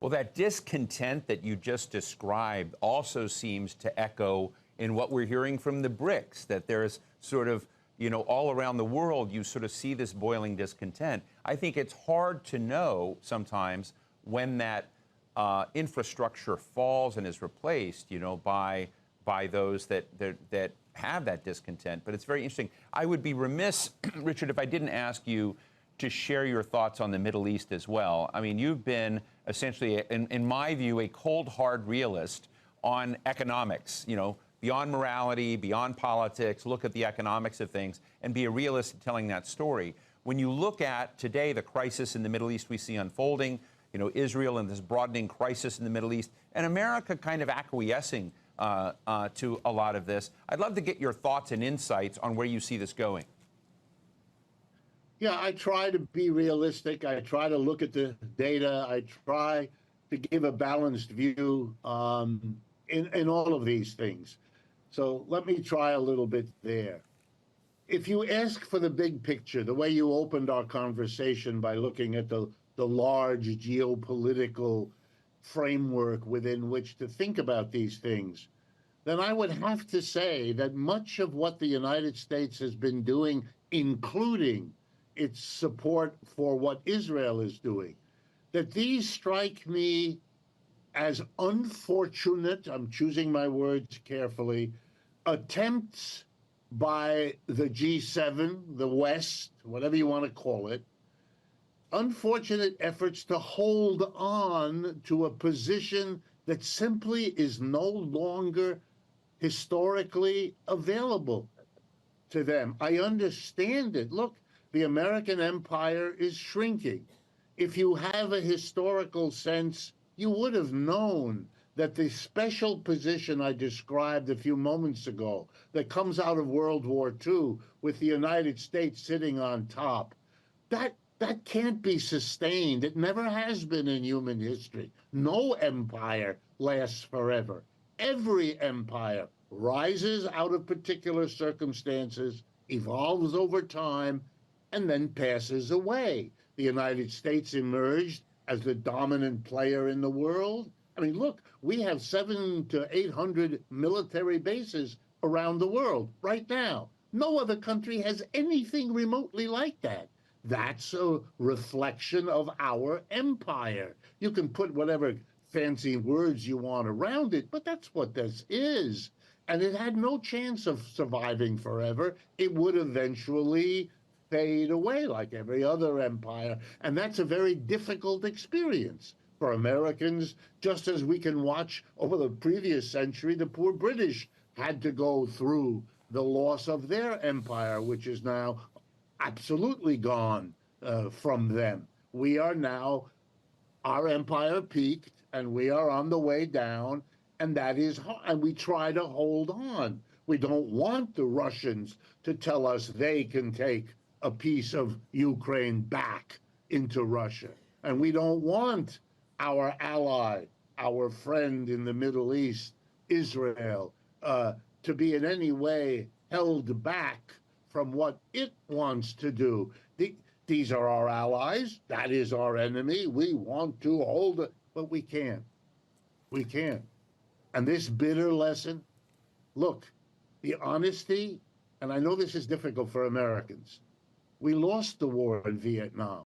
Well, that discontent that you just described also seems to echo in what we're hearing from the BRICS, that there's sort of, all around the world, you sort of see this boiling discontent. I think it's hard to know sometimes when that infrastructure falls and is replaced, by those that have that discontent. But it's very interesting. I would be remiss, Richard, if I didn't ask you to share your thoughts on the Middle East as well. I mean, you've been essentially, in my view, a cold, hard realist on economics, beyond morality, beyond politics, look at the economics of things and be a realist in telling that story. When you look at today the crisis in the Middle East we see unfolding, Israel and this broadening crisis in the Middle East, and America kind of acquiescing to a lot of this, I'd love to get your thoughts and insights on where you see this going. Yeah, I try to be realistic. I try to look at the data. I try to give a balanced view in all of these things. So let me try a little bit there. If you ask for the big picture, the way you opened our conversation by looking at the large geopolitical framework within which to think about these things, then I would have to say that much of what the United States has been doing, including its support for what Israel is doing, that these strike me as unfortunate, I'm choosing my words carefully, attempts by the G7, the West, whatever you want to call it, unfortunate efforts to hold on to a position that simply is no longer historically available to them. I understand it. Look, the American empire is shrinking. If you have a historical sense, you would have known that the special position I described a few moments ago that comes out of World War II with the United States sitting on top, that can't be sustained. It never has been in human history. No empire lasts forever. Every empire rises out of particular circumstances, evolves over time, and then passes away. The United States emerged as the dominant player in the world. I mean, look, we have 700 to 800 military bases around the world right now. No other country has anything remotely like that. That's a reflection of our empire. You can put whatever fancy words you want around it, but that's what this is. And it had no chance of surviving forever. It would eventually fade away like every other empire. And that's a very difficult experience for Americans, just as we can watch over the previous century, the poor British had to go through the loss of their empire, which is now absolutely gone from them. We are now, our empire peaked, and we are on the way down, and that is hard, and we try to hold on. We don't want the Russians to tell us they can take a piece of Ukraine back into Russia. And we don't want our ally, our friend in the Middle East, Israel, to be in any way held back from what it wants to do. These are our allies. That is our enemy. We want to hold it, but we can't. We can't. And this bitter lesson, look, the honesty, and I know this is difficult for Americans. We lost the war in Vietnam.